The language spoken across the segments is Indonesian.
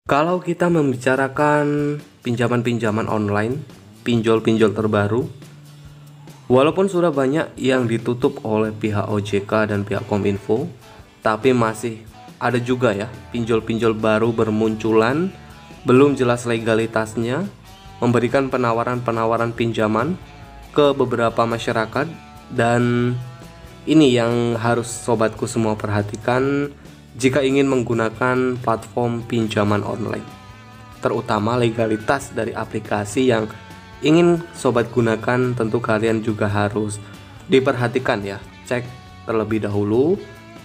Kalau kita membicarakan pinjaman-pinjaman online, pinjol-pinjol terbaru, walaupun sudah banyak yang ditutup oleh pihak OJK dan pihak Kominfo, tapi masih ada juga ya pinjol-pinjol baru bermunculan, belum jelas legalitasnya, memberikan penawaran-penawaran pinjaman ke beberapa masyarakat. Dan ini yang harus sobatku semua perhatikan jika ingin menggunakan platform pinjaman online, terutama legalitas dari aplikasi yang ingin sobat gunakan. Tentu kalian juga harus diperhatikan ya, cek terlebih dahulu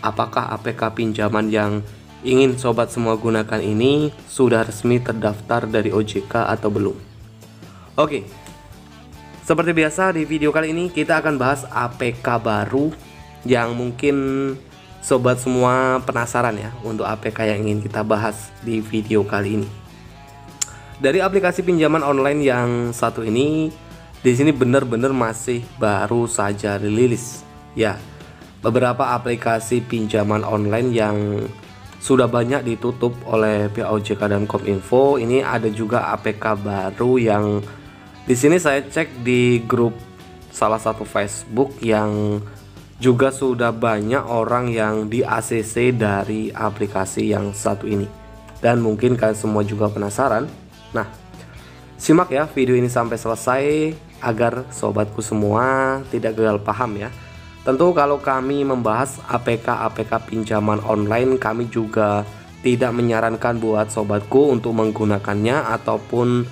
apakah APK pinjaman yang ingin sobat semua gunakan ini sudah resmi terdaftar dari OJK atau belum. Oke, seperti biasa di video kali ini kita akan bahas APK baru yang mungkin sobat semua penasaran ya untuk APK yang ingin kita bahas di video kali ini. Dari aplikasi pinjaman online yang satu ini, di sini benar-benar masih baru saja rilis ya. Beberapa aplikasi pinjaman online yang sudah banyak ditutup oleh pihak OJK dan Kominfo, ini ada juga APK baru yang di sini saya cek di grup salah satu Facebook yang juga sudah banyak orang yang di ACC dari aplikasi yang satu ini. Dan mungkin kalian semua juga penasaran. Nah, simak ya video ini sampai selesai agar sobatku semua tidak gagal paham ya. Tentu kalau kami membahas APK pinjaman online, kami juga tidak menyarankan buat sobatku untuk menggunakannya, ataupun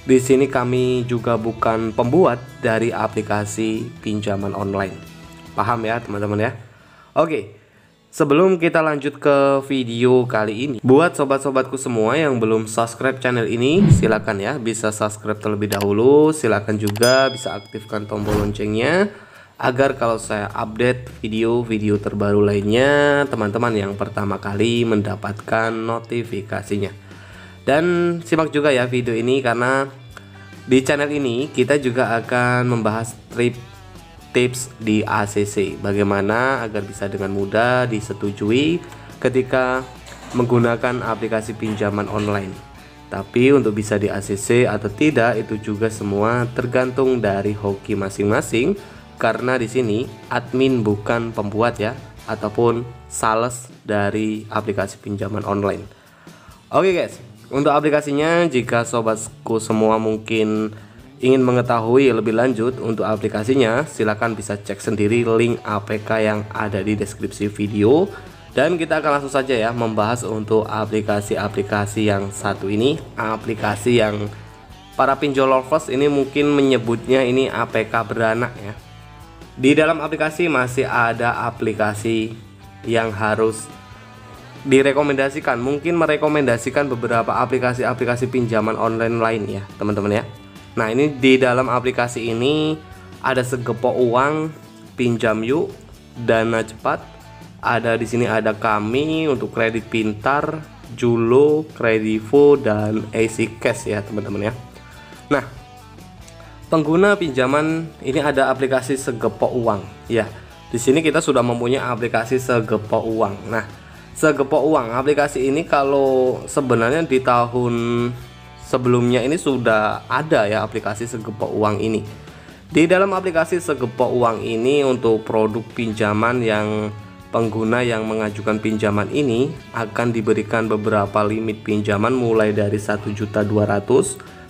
di sini kami juga bukan pembuat dari aplikasi pinjaman online. Paham ya teman-teman ya? Oke, sebelum kita lanjut ke video kali ini, buat sobat-sobatku semua yang belum subscribe channel ini, silakan ya bisa subscribe terlebih dahulu. Silakan juga bisa aktifkan tombol loncengnya agar kalau saya update video-video terbaru lainnya, teman-teman yang pertama kali mendapatkan notifikasinya. Dan simak juga ya video ini, karena di channel ini kita juga akan membahas tips di ACC, bagaimana agar bisa dengan mudah disetujui ketika menggunakan aplikasi pinjaman online. Tapi untuk bisa di ACC atau tidak itu juga semua tergantung dari hoki masing-masing, karena di sini admin bukan pembuat ya, ataupun sales dari aplikasi pinjaman online. Oke guys, untuk aplikasinya, jika sobatku semua mungkin ingin mengetahui lebih lanjut untuk aplikasinya, silakan bisa cek sendiri link APK yang ada di deskripsi video. Dan kita akan langsung saja ya membahas untuk aplikasi-aplikasi yang satu ini, aplikasi yang para pinjol lovers ini mungkin menyebutnya ini APK beranak ya. Di dalam aplikasi masih ada aplikasi yang harus direkomendasikan, mungkin merekomendasikan beberapa aplikasi-aplikasi pinjaman online lain ya teman-teman ya. Nah, ini di dalam aplikasi ini ada Segepok Uang, Pinjam Yuk, Dana Cepat. Ada di sini ada Kami untuk kredit pintar, Julo, Kredivo, dan AC Cash ya teman-teman ya. Nah, pengguna pinjaman ini ada aplikasi Segepok Uang ya. Di sini kita sudah mempunyai aplikasi Segepok Uang. Nah, Segepok Uang aplikasi ini kalau sebenarnya di tahun sebelumnya ini sudah ada ya aplikasi Segepok Uang ini. Di dalam aplikasi Segepok Uang ini untuk produk pinjaman yang pengguna yang mengajukan pinjaman ini akan diberikan beberapa limit pinjaman mulai dari 1.200.000,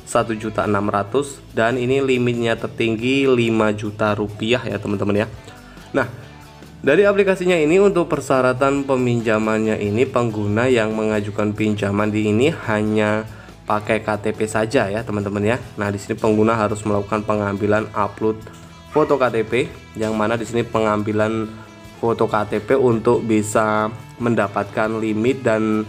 1.600.000, dan ini limitnya tertinggi 5 juta rupiah ya teman-teman ya. Nah, dari aplikasinya ini untuk persyaratan peminjamannya ini pengguna yang mengajukan pinjaman di ini hanya pakai KTP saja ya teman-teman ya. Nah, di sini pengguna harus melakukan pengambilan upload foto KTP, yang mana di sini pengambilan foto KTP untuk bisa mendapatkan limit. Dan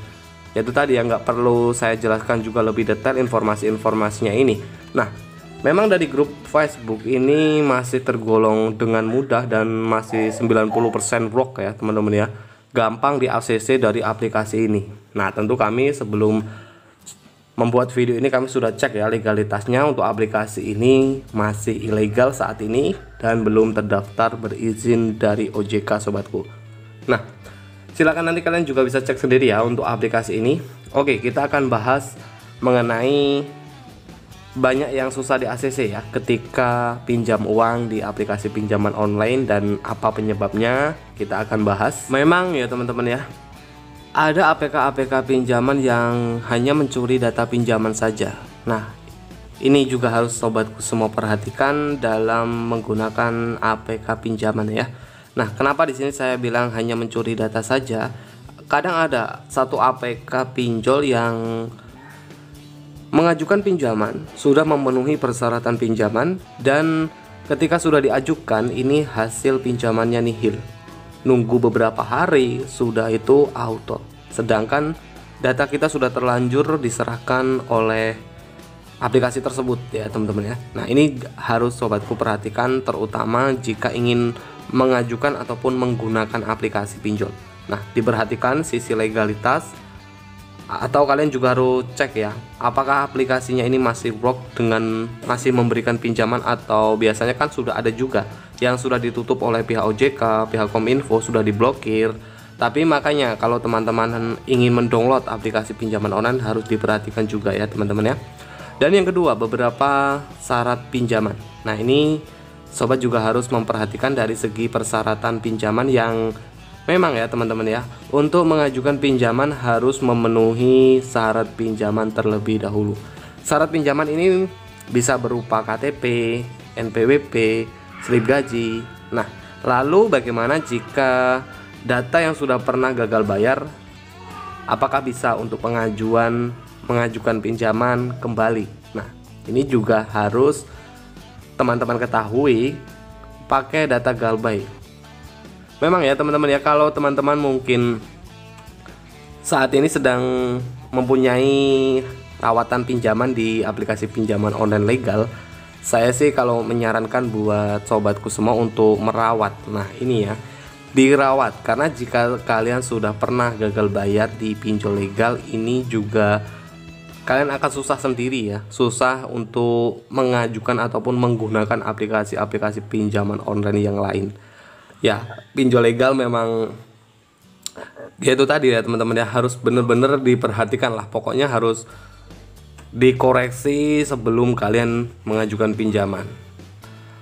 itu tadi ya, nggak perlu saya jelaskan juga lebih detail informasi-informasinya ini. Nah, memang dari grup Facebook ini masih tergolong dengan mudah dan masih 90% block ya teman-teman ya. Gampang di ACC dari aplikasi ini. Nah, tentu kami sebelum membuat video ini kami sudah cek ya legalitasnya. Untuk aplikasi ini masih ilegal saat ini dan belum terdaftar berizin dari OJK sobatku. Nah, silakan nanti kalian juga bisa cek sendiri ya untuk aplikasi ini. Oke, kita akan bahas mengenai banyak yang susah di ACC ya ketika pinjam uang di aplikasi pinjaman online dan apa penyebabnya kita akan bahas. Memang ya teman-teman ya, ada APK-APK pinjaman yang hanya mencuri data pinjaman saja. Nah, ini juga harus sobatku semua perhatikan dalam menggunakan APK pinjaman ya. Nah, kenapa di sini saya bilang hanya mencuri data saja? Kadang ada satu APK pinjol yang mengajukan pinjaman, sudah memenuhi persyaratan pinjaman, dan ketika sudah diajukan ini hasil pinjamannya nihil. Nunggu beberapa hari sudah itu auto. Sedangkan data kita sudah terlanjur diserahkan oleh aplikasi tersebut ya teman-teman ya. Nah, ini harus sobatku perhatikan terutama jika ingin mengajukan ataupun menggunakan aplikasi pinjol. Nah, diperhatikan sisi legalitas, atau kalian juga harus cek ya, apakah aplikasinya ini masih work dengan masih memberikan pinjaman, atau biasanya kan sudah ada juga yang sudah ditutup oleh pihak OJK, pihak Kominfo, sudah diblokir. Tapi makanya kalau teman-teman ingin mendownload aplikasi pinjaman online harus diperhatikan juga ya teman-teman ya. Dan yang kedua, beberapa syarat pinjaman. Nah, ini sobat juga harus memperhatikan dari segi persyaratan pinjaman yang memang ya teman-teman ya, untuk mengajukan pinjaman harus memenuhi syarat pinjaman terlebih dahulu. Syarat pinjaman ini bisa berupa KTP, NPWP, slip gaji. Nah, lalu bagaimana jika data yang sudah pernah gagal bayar? Apakah bisa untuk mengajukan pinjaman kembali? Nah, ini juga harus teman-teman ketahui pakai data Galbay. Memang ya teman-teman ya, kalau teman-teman mungkin saat ini sedang mempunyai rawatan pinjaman di aplikasi pinjaman online legal, saya sih kalau menyarankan buat sobatku semua untuk merawat. Nah, ini ya, dirawat, karena jika kalian sudah pernah gagal bayar di pinjol legal, ini juga kalian akan susah sendiri ya, susah untuk mengajukan ataupun menggunakan aplikasi-aplikasi pinjaman online yang lain. Ya, pinjol legal memang ya itu tadi ya teman-teman ya, harus bener-bener diperhatikan lah, pokoknya harus dikoreksi sebelum kalian mengajukan pinjaman.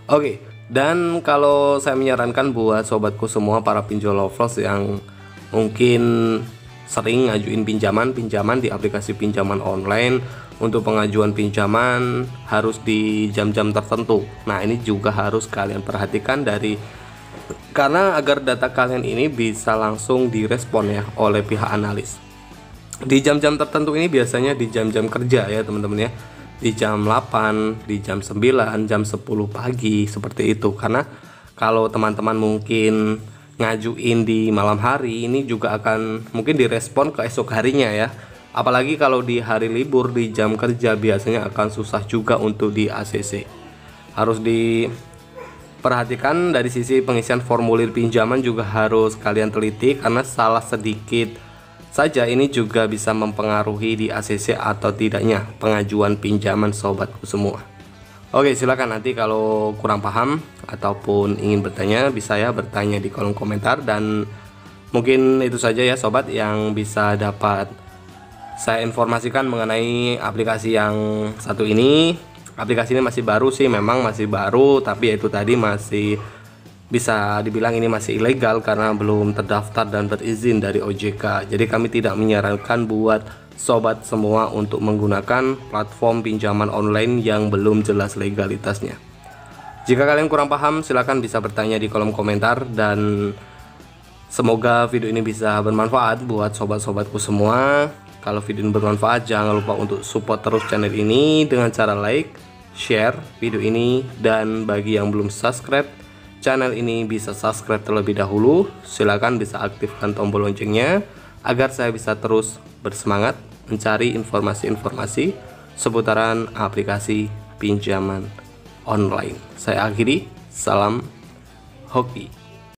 Oke, dan kalau saya menyarankan buat sobatku semua para pinjol lovers yang mungkin sering ngajuin pinjaman di aplikasi pinjaman online, untuk pengajuan pinjaman harus di jam-jam tertentu. Nah, ini juga harus kalian perhatikan karena agar data kalian ini bisa langsung direspon ya oleh pihak analis. Di jam-jam tertentu ini biasanya di jam-jam kerja ya teman-teman ya, di jam 8, di jam 9, jam 10 pagi seperti itu. Karena kalau teman-teman mungkin ngajuin di malam hari, ini juga akan mungkin direspon keesok harinya ya. Apalagi kalau di hari libur di jam kerja biasanya akan susah juga untuk di ACC. Harus diperhatikan dari sisi pengisian formulir pinjaman juga harus kalian teliti, karena salah sedikit saja ini juga bisa mempengaruhi di ACC atau tidaknya pengajuan pinjaman sobatku semua. Oke, silakan nanti kalau kurang paham ataupun ingin bertanya bisa ya bertanya di kolom komentar. Dan mungkin itu saja ya sobat yang bisa dapat saya informasikan mengenai aplikasi yang satu ini. Aplikasi ini masih baru sih, memang masih baru, tapi ya itu tadi masih bisa dibilang ini masih ilegal karena belum terdaftar dan berizin dari OJK. Jadi kami tidak menyarankan buat sobat semua untuk menggunakan platform pinjaman online yang belum jelas legalitasnya. Jika kalian kurang paham silahkan bisa bertanya di kolom komentar, dan semoga video ini bisa bermanfaat buat sobat-sobatku semua. Kalau video ini bermanfaat jangan lupa untuk support terus channel ini dengan cara like, share video ini, dan bagi yang belum subscribe channel ini bisa subscribe terlebih dahulu. Silahkan bisa aktifkan tombol loncengnya agar saya bisa terus bersemangat mencari informasi-informasi seputaran aplikasi pinjaman online. Saya akhiri, salam hoki.